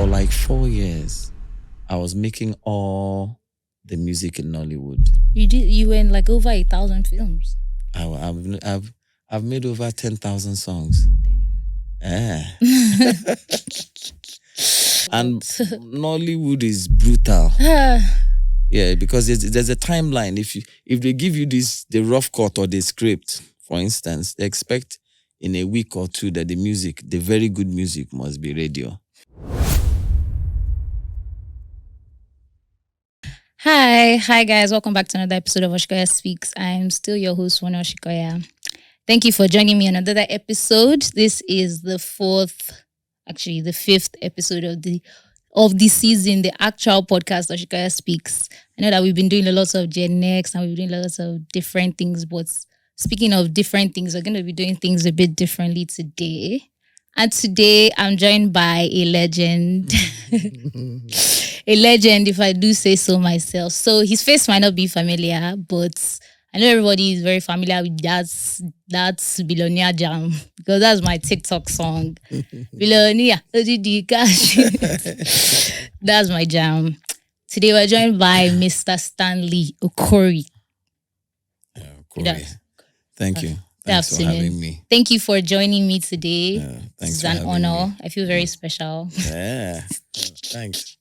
for like 4 years, I was making all the music in Nollywood. You were in like over 1,000 films. I've made over 10,000 songs. Yeah. And Nollywood is brutal. Yeah, because there's a timeline. If they give you the rough cut or the script, for instance, they expect in a week or two that the very good music must be radio. Hi guys, welcome back to another episode of Osikoya Speaks. I'm still your host, Wonu Osikoya. Thank you for joining me on another episode. This is the fifth episode of the season, the actual podcast Osikoya Speaks. I know that we've been doing a lot of Gen Next and we've been doing lots of different things, but speaking of different things, we're going to be doing things a bit differently today. And today I'm joined by a legend. A legend, if I do say so myself. So his face might not be familiar, but I know everybody is very familiar with that's Billionaire Jam, because that's my TikTok song. Billionaire, that's my jam. Today we're joined by Mr. Stanley Okorie. Thank you. Thanks for having me. Thank you for joining me today. Thanks it's an honor. I feel very special. Yeah, thanks.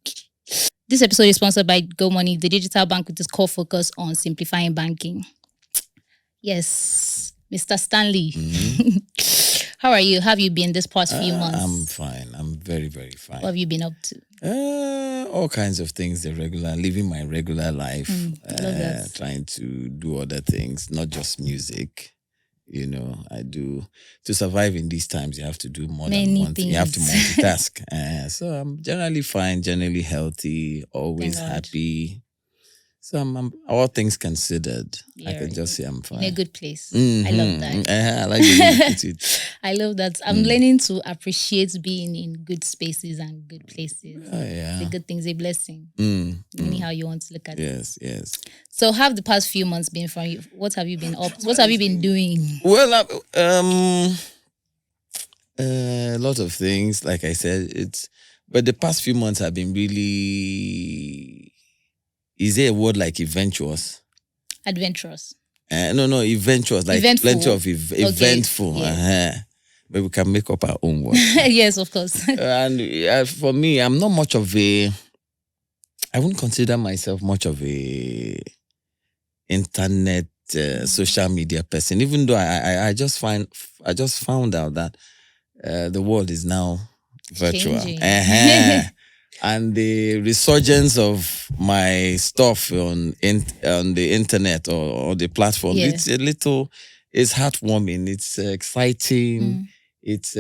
This episode is sponsored by GoMoney, the digital bank with its core focus on simplifying banking. Yes, Mr. Stanley. Mm-hmm. How are you? How have you been this past few months? I'm fine. I'm very, very fine. What have you been up to? All kinds of things. Living my regular life. Trying to do other things, not just music. You know, to survive in these times, you have to do more than one thing. You have to multitask. So I'm generally fine, generally healthy, always happy. So I'm all things considered, I can just say I'm fine. In a good place. Mm-hmm. I love that. I like the way you put it. I love that. I'm learning to appreciate being in good spaces and good places. Oh, yeah. The good thing's a blessing. Anyhow you want to look at it. Yes. So how have the past few months been for you? What have you been up? What have you been doing? Well, a lot of things, like I said, but the past few months have been really... Is there a word like adventurous? Adventurous. No, adventurous, like eventful. Plenty of eventful. Yeah. But we can make up our own word. Yes, of course. And for me, I'm not much of I wouldn't consider myself much of a internet social media person, even though I just found out that the world is now virtual. And the resurgence of my stuff on the internet or the platform, it's heartwarming, it's exciting, it's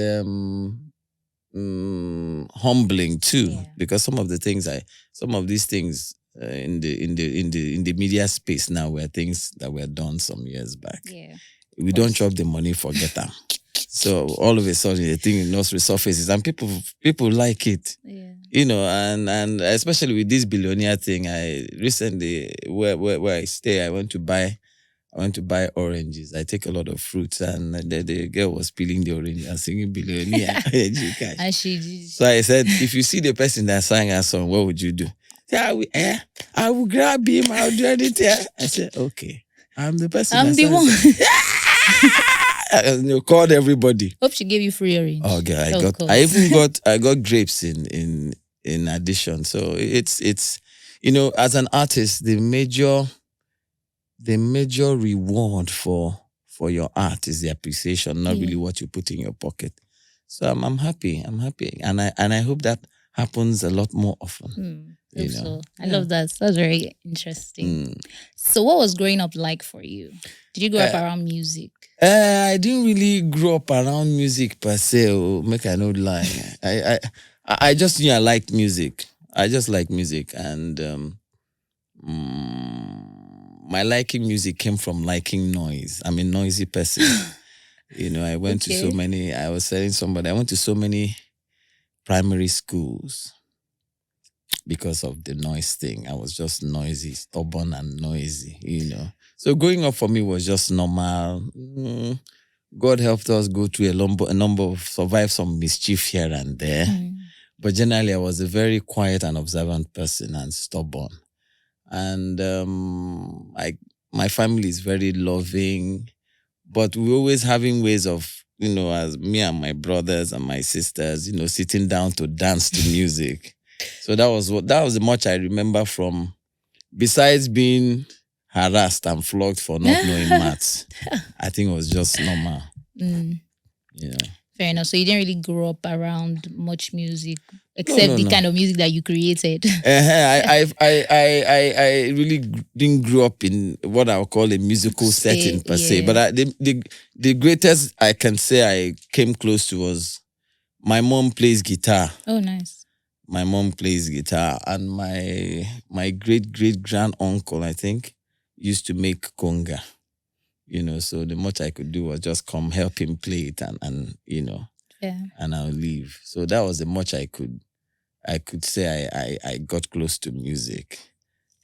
humbling too, because some of these things in the media space now were things that were done some years back. Yeah. We don't chop the money, forget them. So all of a sudden the thing resurfaces and people like it. Yeah. You know, and especially with this Billionaire thing, I recently where I stay, I went to buy oranges. I take a lot of fruits, and the girl was peeling the orange and singing Billionaire. And so I said, if you see the person that sang a song, what would you do? I will grab him. I'll do anything. I said, okay, I'm the person. I'm the one. You called everybody. Hope she gave you free orange. Oh, yeah, I got grapes in addition. So it's as an artist, the major reward for your art is the appreciation, not really what you put in your pocket. So I'm happy, and I hope that happens a lot more often. I love that. That's very interesting. So what was growing up like for you? Did you grow up around music? I didn't really grow up around music per se. Make I no lie. I just knew I liked music. I just like music, and my liking music came from liking noise. I'm a noisy person. I went to so many. I was telling somebody I went to so many primary schools because of the noise thing. I was just noisy, stubborn and noisy, So growing up for me was just normal. God helped us go through a number of survive some mischief here and there. But generally, I was a very quiet and observant person and stubborn. And my family is very loving, but we're always having ways of, as me and my brothers and my sisters, sitting down to dance to music. So that was much I remember from, besides being harassed and flogged for not knowing maths. I think it was just normal. Fair enough. So you didn't really grow up around much music, except the kind of music that you created. I really didn't grow up in what I would call a musical setting per se. But the greatest I can say I came close to was my mom plays guitar. Oh, nice. My mom plays guitar, and my great grand uncle, I think, used to make conga. So the much I could do was just come help him play it and and I'll leave. So that was the much I could say I got close to music.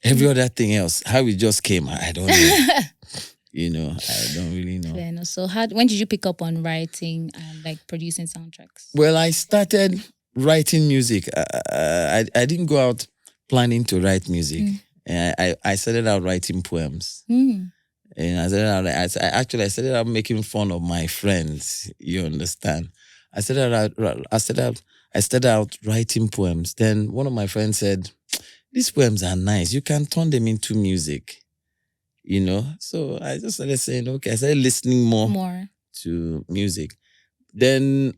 Every other thing else, how it just came, I don't know. I don't really know. Fair enough. So when did you pick up on writing and like producing soundtracks? Well, I started writing music. I didn't go out planning to write music. I started out writing poems. And I started out making fun of my friends. You understand? I started out writing poems. Then one of my friends said, "These poems are nice. You can turn them into music." So I just started saying, okay. I started listening more to music. Then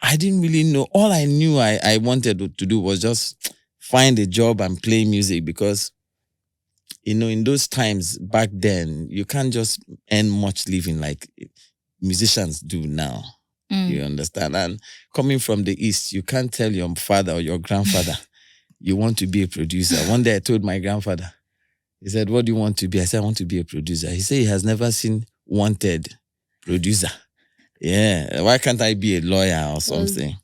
I didn't really know. All I knew I wanted to do was just find a job and play music, because in those times back then, you can't just earn much living like musicians do now. You understand? And coming from the East, you can't tell your father or your grandfather you want to be a producer. One day I told my grandfather, he said, "What do you want to be?" I said, "I want to be a producer." He said he has never seen wanted producer. Yeah, why can't I be a lawyer or something?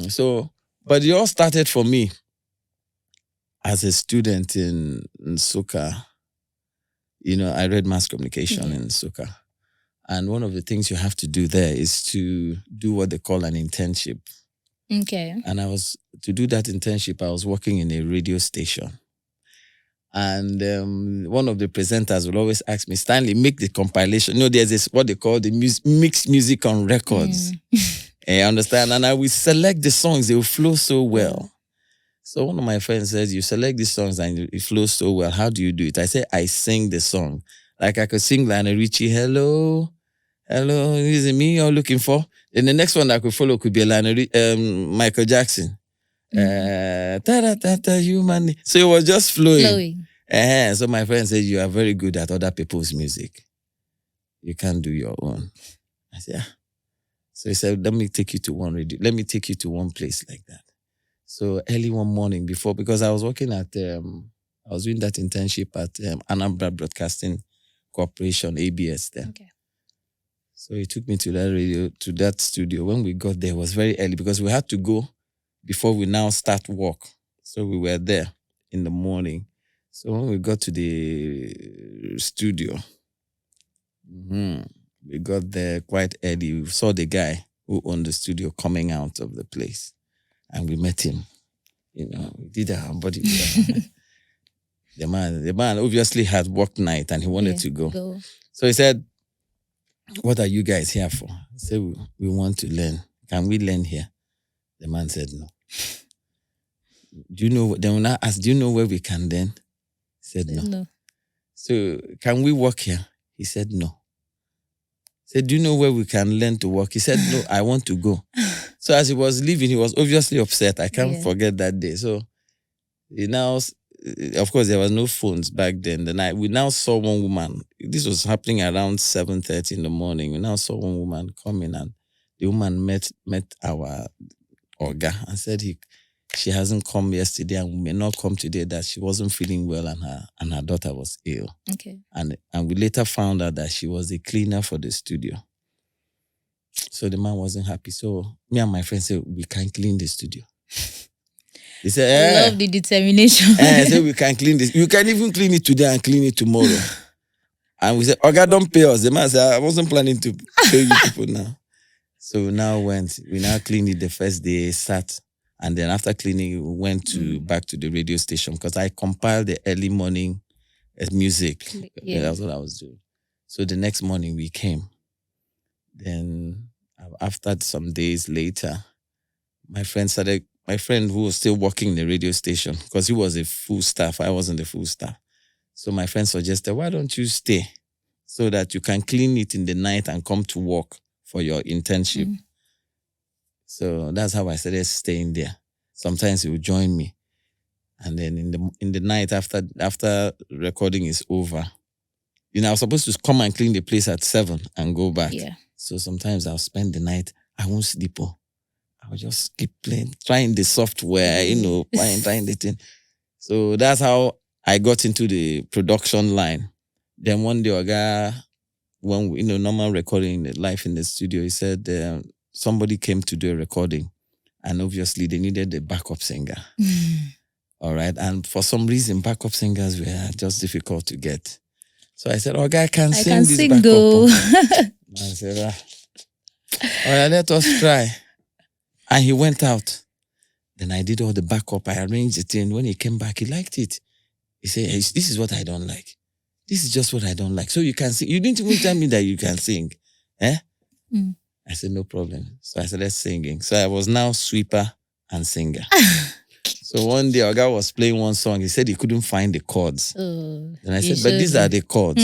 So, but it all started for me as a student in Nsukka. I read mass communication in Nsukka. And one of the things you have to do there is to do what they call an internship. Okay. And to do that internship, I was working in a radio station. And one of the presenters will always ask me, "Stanley, make the compilation." There's this, what they call the mixed music on records. You understand? And I will select the songs. They will flow so well. So one of my friends says, "You select these songs and it flows so well. How do you do it?" I say, "I sing the song." Like I could sing Lionel Richie, "Hello, hello, is it me you're looking for?" Then the next one I could follow could be Michael Jackson. Human. So it was just flowing. So my friend said, "You are very good at other people's music. You can't do your own." I said, "Yeah." So he said, "Let me take you to one place like that." So early one morning because I was working at, I was doing that internship at Anambra Broadcasting Corporation, ABS then. Okay. So he took me to that studio. When we got there, it was very early because we had to go before we now start work. So we were there in the morning. So when we got to the studio, we got there quite early. We saw the guy who owned the studio coming out of the place. And we met him. We did our body. The man obviously had work night and he wanted to go. So he said, "What are you guys here for?" I said, we want to learn. Can we learn here?" The man said, "No." Then when I asked, "Do you know where we can learn?" He said, "No." "So can we work here?" He said, "No." I said, "Do you know where we can learn to work?" He said, "No, I want to go." So as he was leaving, he was obviously upset. I can't forget that day. So of course, there was no phones back then. We now saw one woman. This was happening around 7:30 in the morning. We now saw one woman coming, and the woman met our Oga and said she hasn't come yesterday and may not come today, that she wasn't feeling well and her daughter was ill. Okay. And we later found out that she was a cleaner for the studio. So the man wasn't happy. So me and my friend said, "We can clean the studio." He said, I love the determination. I said, "We can clean this. You can even clean it today and clean it tomorrow." And we said, "Oga, don't pay us." The man said, "I wasn't planning to pay you people now." So we now cleaned it the first day, sat. And then after cleaning, we went to back to the radio station because I compiled the early morning music. Yeah. That's what I was doing. So the next morning we came. Then after some days later, my friend who was still working in the radio station, because he was a full staff, I wasn't a full staff. So my friend suggested, why don't you stay so that you can clean it in the night and come to work for your internship? So that's how I started staying there. Sometimes he would join me. And then in the night after recording is over, I was supposed to come and clean the place at 7 and go back. Yeah. So sometimes I'll spend the night, I won't sleep. I'll just keep playing, trying the software, trying the thing. So that's how I got into the production line. Then one day, Oga, when normal recording live in the studio, he said somebody came to do a recording, and obviously they needed a backup singer. All right, and for some reason, backup singers were just difficult to get. So I said, Oga, I can sing this backup. I said, all right, let us try. And he went out. Then I did all the backup. I arranged the thing. When he came back, he liked it. He said, hey, this is what I don't like. This is just what I don't like. So you can sing. You didn't even tell me that you can sing. I said, no problem. So I started singing. So I was now sweeper and singer. So one day, our guy was playing one song. He said he couldn't find the chords. And I said, but these are the chords.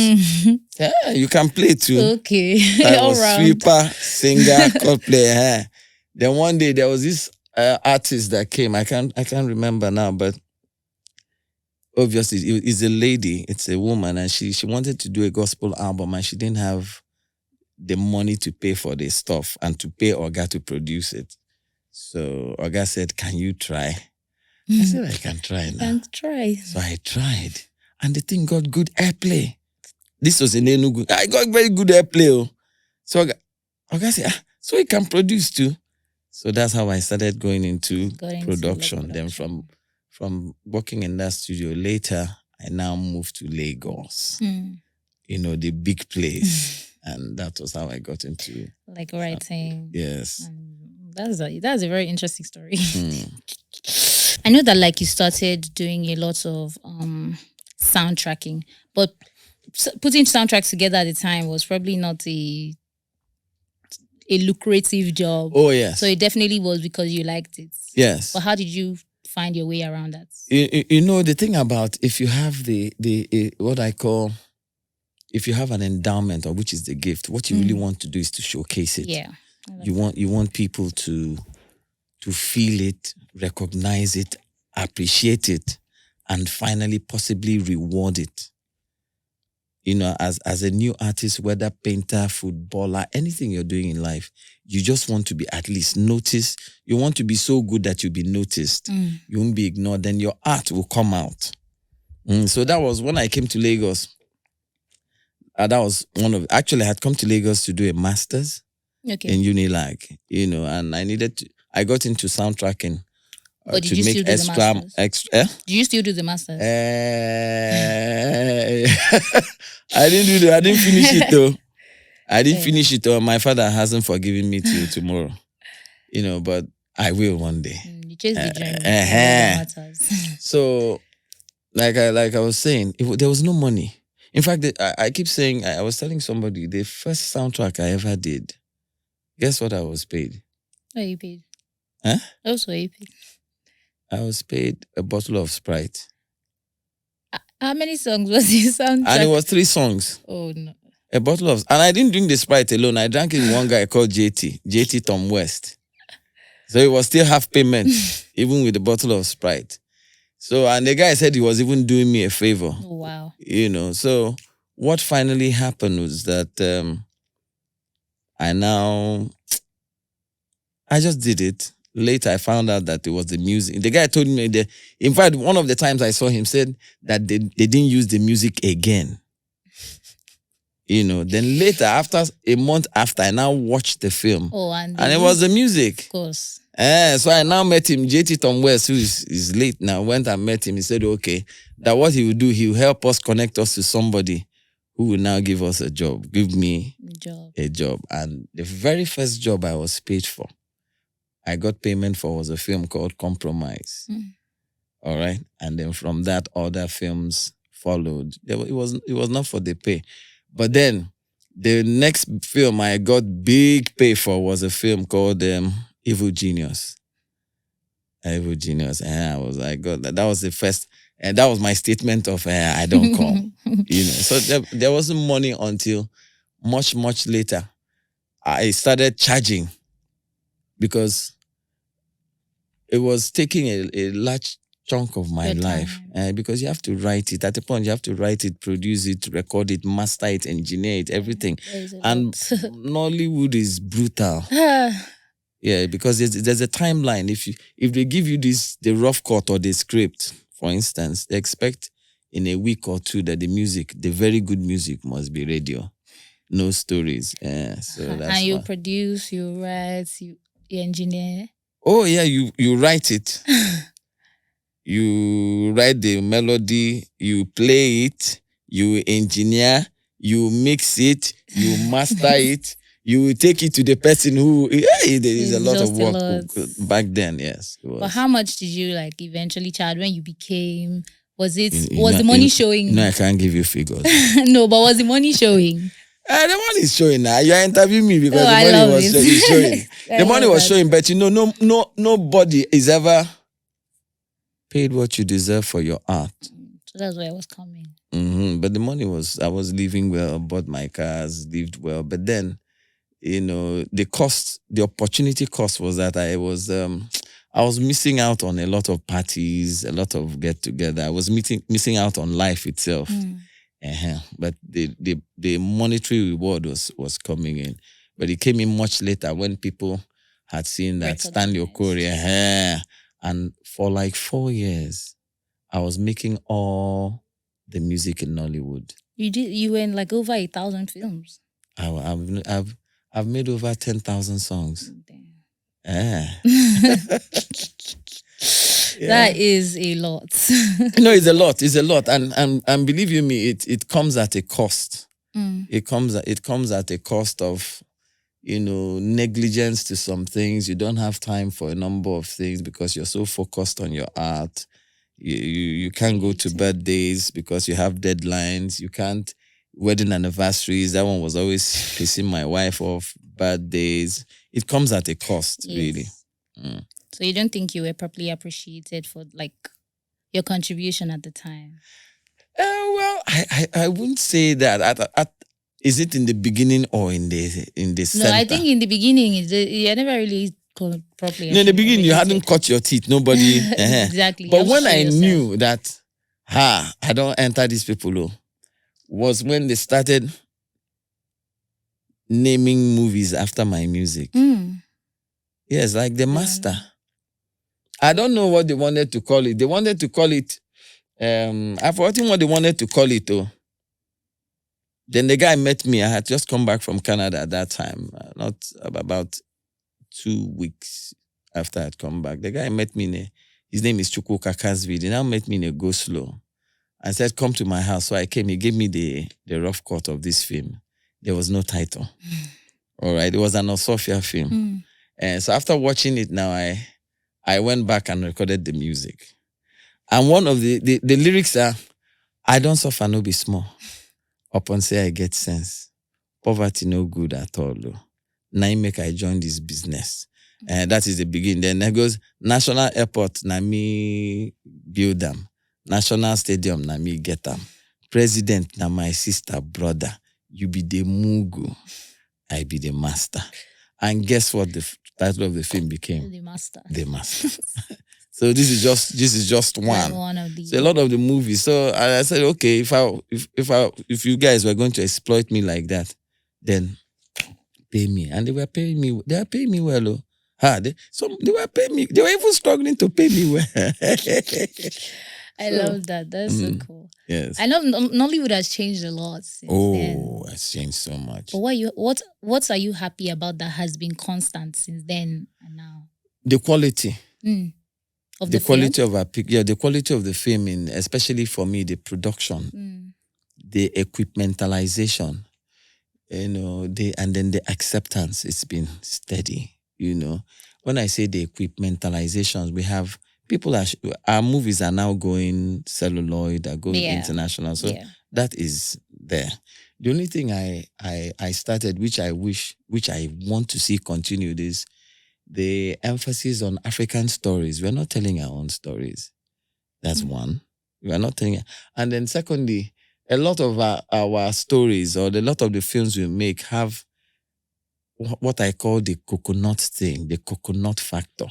Yeah, you can play too. Okay. I was sweeper, singer, chord player. Then one day there was this artist that came. I can't remember now, but obviously it's a lady, it's a woman, and she wanted to do a gospel album, and she didn't have the money to pay for the stuff and to pay Oga to produce it. So Oga said, can you try? I said, I can try now. Can try. So I tried, and the thing got good airplay. This was in Enugu. I got very good airplay. So Oga said, so he can produce too. So that's how I started going into production. Then from working in that studio, later I now moved to Lagos. The big place. And that was how I got into writing. Yes. That's a very interesting story. I know that you started doing a lot of soundtracking, but putting soundtracks together at the time was probably not a lucrative job. Oh, yes. So it definitely was because you liked it. Yes. But how did you find your way around that? The thing about if you have what I call, if you have an endowment, or which is the gift, what you really want to do is to showcase it. Yeah. You want people to feel it, recognize it, appreciate it, and finally possibly reward it. As a new artist, whether painter, footballer, anything you're doing in life, you just want to be at least noticed. You want to be so good that you'll be noticed. You won't be ignored. Then your art will come out. So that was when I came to Lagos. That was actually I had come to Lagos to do a master's in Unilag, and I got into soundtracking. But did you still do the masters? Do you still do the masters? I didn't finish it though. I didn't finish it though. My father hasn't forgiven me till tomorrow. But I will one day. You chase the dream. So, like I was saying, there was no money. In fact, I keep saying, I was telling somebody, the first soundtrack I ever did, guess what I was paid? What you paid? Huh? Also, you paid? I was paid a bottle of Sprite. How many songs was this soundtrack? And it was 3 songs. Oh, no. A bottle of... And I didn't drink the Sprite alone. I drank it with one guy called JT Tom West. So it was still half payment, even with the bottle of Sprite. So, and the guy said he was even doing me a favor. Oh, wow. So what finally happened was that I just did it. Later, I found out that it was the music. The guy told me that, in fact, one of the times I saw him said that they didn't use the music again. Then later, after a month after, I now watched the film. Oh, and it was the music. Of course. So I now met him, JT Tom West, who is late now, went and met him. He said, okay, that what he will do, he will help us connect us to somebody who will now give us a job, give me a job. And the very first job I was paid for, I got payment for was a film called Compromise. All right. And then from that, other films followed. It was not for the pay. But then the next film I got big pay for was a film called Evil Genius. Evil Genius. And I was like, God, that was the first, and that was my statement of I don't come. So there wasn't money until much, much later. I started charging because it was taking a large chunk of my life. Because you have to write it. At the point, you have to write it, produce it, record it, master it, engineer it, everything. And Nollywood is brutal. Yeah, because there's a timeline. If they give you the rough cut or the script, for instance, they expect in a week or two that the very good music must be radio. No stories. So that's and you produce, you write, you engineer. Oh yeah, you write it. You write the melody, you play it, you engineer, you mix it, you master it, you take it to the person who there is a lot of work back then. Yes, it was. But how much did you eventually charge when you became? Was the money showing? No, I can't give you figures. No, but was the money showing? The money is showing now. You are interviewing me because the money was showing. The money was showing, but nobody is ever paid what you deserve for your art. So that's where I was coming. But the money I was living well, bought my cars, lived well. But then, the opportunity cost was that I was missing out on a lot of parties, a lot of get-together. I was missing out on life itself. But the monetary reward was coming in. But it came in much later when people had seen that Stanley Okorie. And for 4 years, I was making all the music in Nollywood. You did. You were in over 1,000 films. I've made over 10,000 songs. That is a lot. No, it's a lot. It's a lot, and believe you me, it comes at a cost. It comes at a cost of negligence to some things. You don't have time for a number of things because you're so focused on your art. You can't go to birthdays because you have deadlines. You can't wedding anniversaries. That one was always pissing my wife off. Birthdays. It comes at a cost, really. So you don't think you were properly appreciated for your contribution at the time? Well, I wouldn't say that. Is it in the beginning or in the center? No, I think in the beginning, you never really properly. No, in the beginning, you hadn't cut your teeth. Nobody. Exactly. But when I knew that, I don't enter these people, was when they started naming movies after my music. Yes, like The Master. I don't know what they wanted to call it. They wanted to call it, I've forgotten what they wanted to call it, though. Then the guy met me. I had just come back from Canada at that time, not about 2 weeks after I'd come back. The guy met me his name is Chukwu Kakasvid. He now met me in a go-slow and said, come to my house. So I came. He gave me the rough cut of this film. There was no title. All right. It was an Osofia film. And so after watching it now, I went back and recorded the music. And one of the lyrics are, I don't suffer no be small. Upon say I get sense. Poverty no good at all. Now make I join this business. And that is the beginning. Then there goes, National Airport, na me build them. National Stadium, na me get them. President, na my sister, brother. You be the Mugu. I be the master. And guess what the title of the film became? The Master. The Master. So this is just one. One of these. So a lot of the movies. So I said, okay, if you guys were going to exploit me like that, then pay me. And they were paying me. They were paying me well. They were paying me. They were even struggling to pay me well. I love that. That's so cool. Yes. I know Nollywood has changed a lot since then. It's changed so much. But what are you happy about that has been constant since then and now? The quality. Of the quality film? The quality of the film, especially for me, the production, the equipmentalization, and then the acceptance. It's been steady. When I say the equipmentalizations, we have people our movies are now going celluloid, are going international. So that is there. The only thing I started, which I want to see continued, is the emphasis on African stories. We're not telling our own stories. That's one. We are not telling. And then secondly, a lot of our stories, or a lot of the films we make, have what I call the coconut thing, the coconut factor.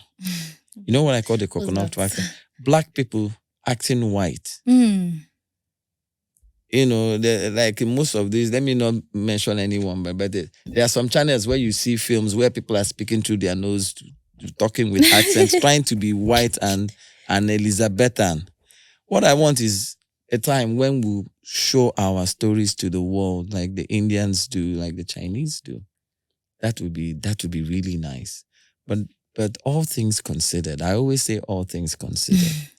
You know what I call the coconut factor? Black people acting white. Like in most of these, let me not mention anyone, but there are some channels where you see films where people are speaking through their nose, talking with accents, trying to be white and Elizabethan. What I want is a time when we show our stories to the world, like the Indians do, like the Chinese do. That would be really nice. But all things considered, I always say all things considered,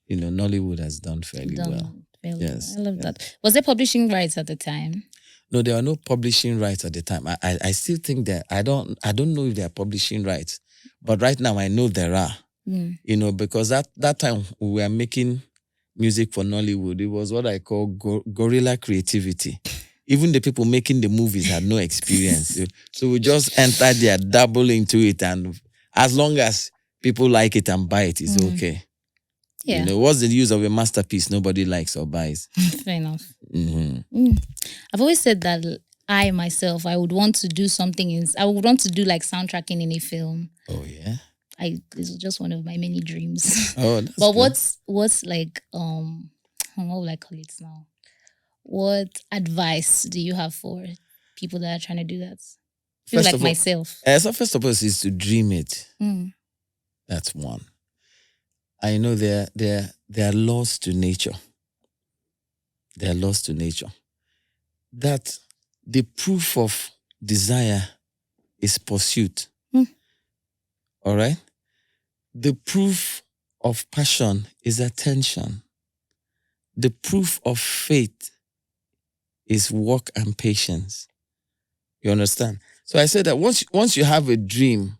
Nollywood has done fairly well. Yes. I love that. Was there publishing rights at the time? No, there were no publishing rights at the time. I still think that I don't know if there are publishing rights, but right now I know there are. Because that time we were making music for Nollywood. It was what I call guerrilla creativity. Even the people making the movies had no experience. So we just entered there, dabble into it, and as long as people like it and buy it, it's okay. Yeah. What's the use of a masterpiece nobody likes or buys? Fair enough. I've always said that I myself, I would want to do something I would want to do like soundtracking in a film. Oh yeah. This is just one of my many dreams. Oh, that's but good. what's like what will I call it now? What advice do you have for people that are trying to do that? People like myself. So first of all, is to dream it. That's one. I know there are laws to nature. There are laws to nature. That the proof of desire is pursuit. All right? The proof of passion is attention. The proof of faith is work and patience. You understand? So I said that once you have a dream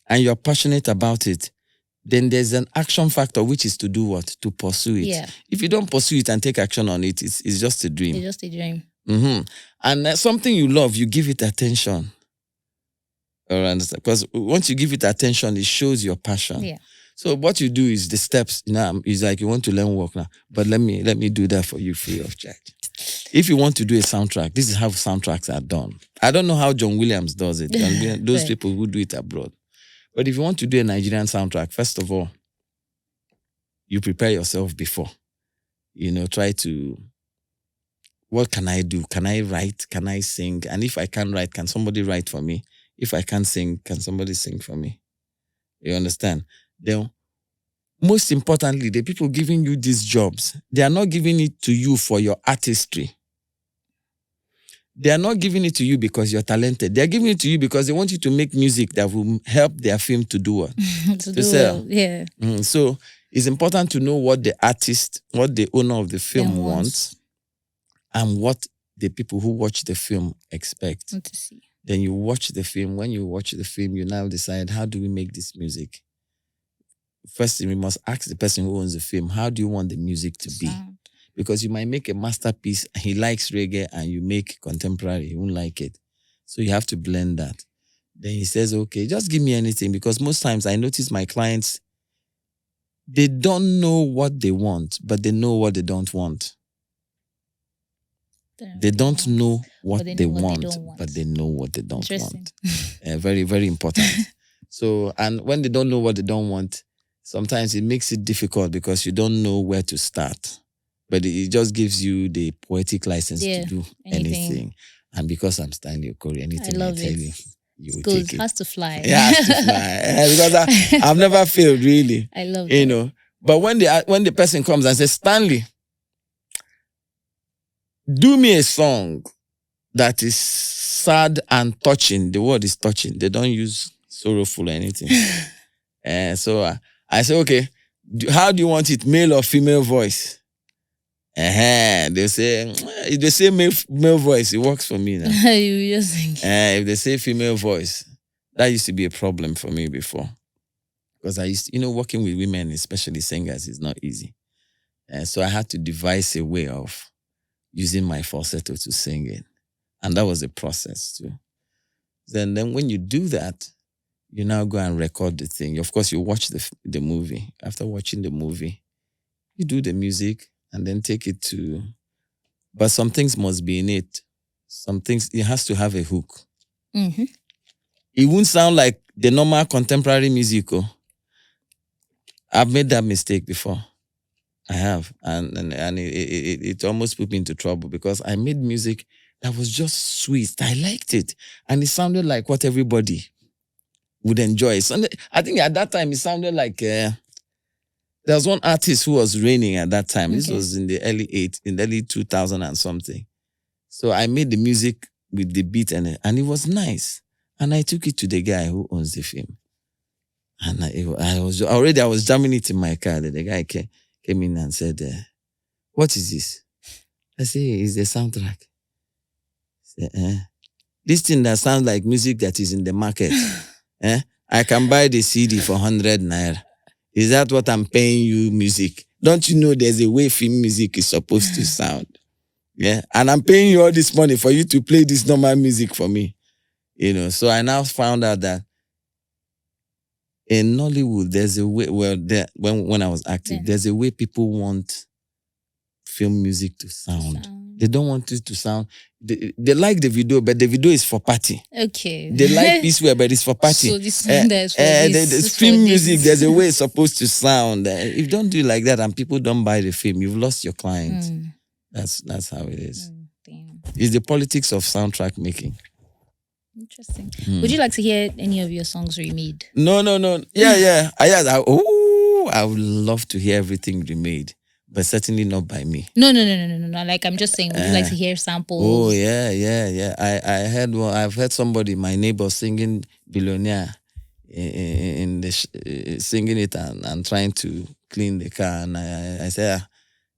and you're passionate about it, then there's an action factor, which is to do what? To pursue it. Yeah. If you don't pursue it and take action on it, it's just a dream. It's just a dream. And something you love, you give it attention. All right, understand? Because once you give it attention, it shows your passion. Yeah. So what you do is the steps. It's like you want to learn work now, but let me do that for you free of charge. If you want to do a soundtrack, this is how soundtracks are done. I don't know how John Williams does it. Those people who do it abroad. But if you want to do a Nigerian soundtrack, first of all, you prepare yourself before. Try to, what can I do? Can I write? Can I sing? And if I can't write, can somebody write for me? If I can't sing, can somebody sing for me? You understand? Then, most importantly, the people giving you these jobs, they are not giving it to you for your artistry. They are not giving it to you because you're talented. They are giving it to you because they want you to make music that will help their film to do what? to sell. Well, yeah. So it's important to know what the artist, what the owner of the film wants, and what the people who watch the film expect. Want to see. Then you watch the film. When you watch the film, you now decide, how do we make this music? First, we must ask the person who owns the film, how do you want the music to be? Because you might make a masterpiece, he likes reggae, and you make contemporary, he won't like it. So you have to blend that. Then he says, okay, just give me anything, because most times I notice my clients, they don't know what they want, but they know what they don't want. They don't know what they want, but they know what they don't want. Very, very important. So, and when they don't know what they don't want, sometimes it makes it difficult because you don't know where to start. But it just gives you the poetic license to do anything. And because I'm Stanley Okorie, anything I tell you, you will take it. It has to fly. Yeah, it has to fly. Because I've never failed, really. I love it. But when the person comes and says, Stanley, do me a song that is sad and touching. The word is touching. They don't use sorrowful or anything. So I say, okay, how do you want it, male or female voice? They say, if they say male voice, it works for me now. You just think. If they say female voice, That used to be a problem for me before. Because I used to, working with women, especially singers, is not easy. So I had to devise a way of using my falsetto to sing it. And that was a process too. Then when you do that, you now go and record the thing. Of course, you watch the movie. After watching the movie, you do the music and then take it to... But some things must be in it. Some things, it has to have a hook. Mm-hmm. It won't sound like the normal contemporary music. I've made that mistake before. I have. And it almost put me into trouble because I made music that was just sweet. I liked it. And it sounded like what everybody would enjoy. I think at that time, it sounded like... there was one artist who was reigning at that time. Okay. This was in the early 2000 and something. So I made the music with the beat and it was nice. And I took it to the guy who owns the film. And I was jamming it in my car. The guy came in and said, what is this? I said, it's the soundtrack. I said, this thing that sounds like music that is in the market. I can buy the CD for 100 naira. Is that what I'm paying you music? Don't you know there's a way film music is supposed to sound? Yeah. And I'm paying you all this money for you to play this normal music for me. So I now found out that in Nollywood, there's a way, when I was active, there's a way people want film music to sound. They don't want it to sound... They like the video, but the video is for party. Okay. They like this way, but it's for party. So this one is for this. The film music, there's a way it's supposed to sound. If you don't do it like that and people don't buy the film, you've lost your client. That's how it is. Damn. It's the politics of soundtrack making. Interesting. Would you like to hear any of your songs remade? No. Yeah. I would love to hear everything remade, but certainly not by me. No. Like, I'm just saying, would you like to hear samples? Oh, yeah. I've heard somebody, my neighbor, singing Billionaire, singing it and trying to clean the car. And I said,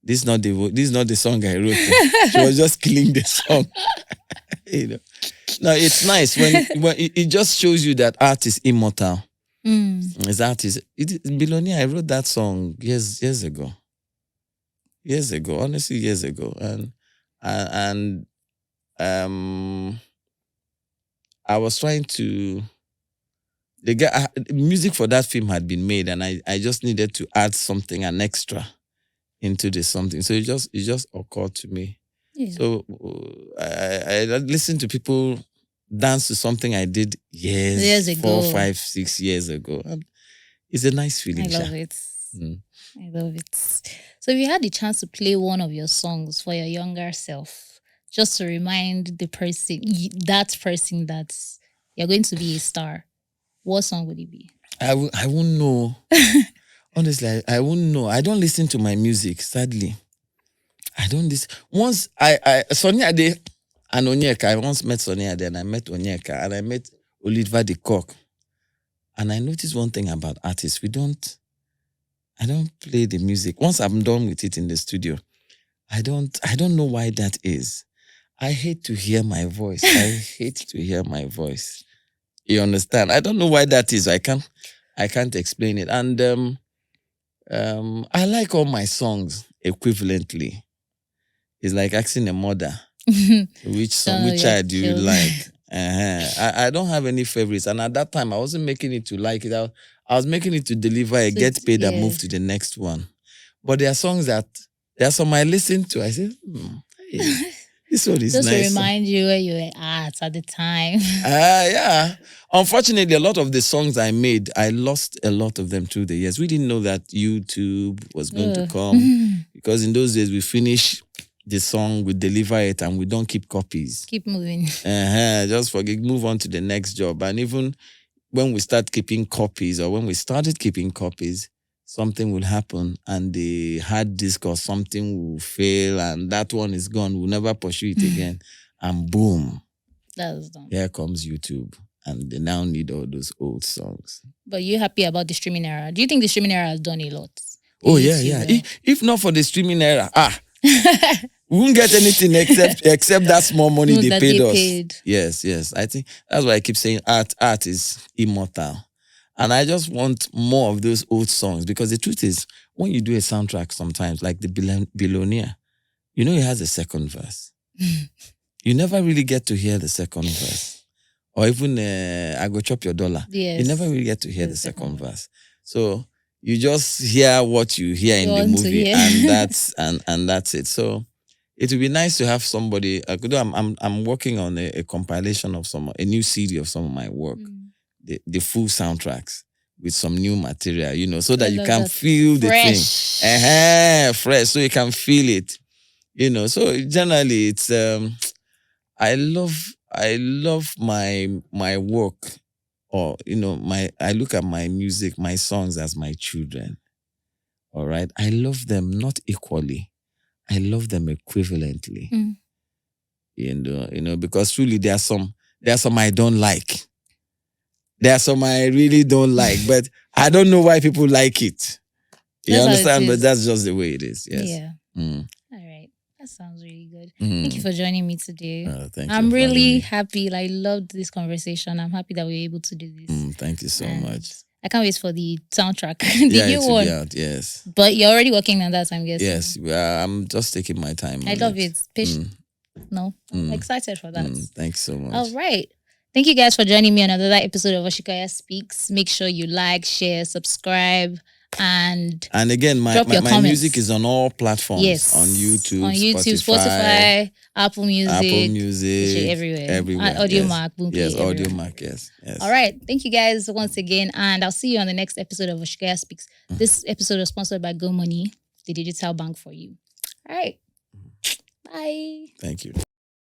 this is not the song I wrote. She was just killing the song. No, it's nice when it just shows you that art is immortal. It's art is... Billionaire, I wrote that song years ago. Honestly, years ago. And I was trying to... music for that film had been made and I just needed to add something, an extra into the something. So it just occurred to me. Yeah. So I listened to people dance to something I did years ago. 4, 5, 6 years ago. It's a nice feeling. I love it. I love it. So if you had the chance to play one of your songs for your younger self, just to remind that person that you're going to be a star, what song would it be? I won't know. Honestly, I won't know. I don't listen to my music, sadly. I don't listen. Once Sonny Ade and Onyeka, I once met Sonny Ade and I met Onyeka and I met Oliver the Cock. And I noticed one thing about artists. I don't play the music. Once I'm done with it in the studio, I don't know why that is. I hate to hear my voice. You understand? I don't know why that is. I can't explain it. And I like all my songs equivalently. It's like asking a mother, which child do you like? I don't have any favorites. And at that time, I wasn't making it to like it. I was making it to deliver, get paid, and move to the next one. But there are songs there are some I listen to. I say, hey, this one is just nice. Just to remind you where you were at the time. Yeah. Unfortunately, a lot of the songs I made, I lost a lot of them through the years. We didn't know that YouTube was going to come because in those days we finish the song, we deliver it, and we don't keep copies. Keep moving. Just move on to the next job. And even when we start keeping copies, or when we started keeping copies, something will happen and the hard disk or something will fail and that one is gone. We'll never pursue it again. And boom. That's done. Here comes YouTube. And they now need all those old songs. But you're happy about the streaming era. Do you think the streaming era has done a lot? Oh, yeah. If not for the streaming era, We won't get anything except that small money No, they that paid they us. paid. Yes. I think that's why I keep saying art is immortal. And I just want more of those old songs, because the truth is, when you do a soundtrack sometimes, like the Billionaire, it has a second verse. You never really get to hear the second verse. Or even I Go Chop Your Dollar. Yes. You never really get to hear the second verse. So you just hear what you hear in the movie, and that's it. So it would be nice to have somebody. I'm working on a compilation of a new CD of some of my work, the full soundtracks with some new material, so that you can feel the thing. Fresh, so you can feel it. So generally it's I love my work, or I look at my music, my songs as my children. All right. I love them not equally. I love them equivalently. Because truly there are some I don't like. There are some I really don't like, but I don't know why people like it. You understand? But that's just the way it is. Yes. Yeah. All right. That sounds really good. Thank you for joining me today. Thank you. I'm really happy. I loved this conversation. I'm happy that we were able to do this. Thank you so much. I can't wait for the soundtrack. The new one. Be out, yes. But you're already working on that, I'm guessing. Yes. I'm just taking my time. I love it. I'm excited for that. Thanks so much. All right. Thank you guys for joining me on another episode of Osikoya Speaks. Make sure you like, share, subscribe, and again, my music is on all platforms. Yes. On YouTube, Spotify, Apple Music, everywhere. Audio Mark, Boom Yes, Play, Audio Mark, yes. All right. Thank you guys once again, and I'll see you on the next episode of Osikoya Speaks. This episode was sponsored by Go Money, the digital bank for you. All right. Bye. Thank you.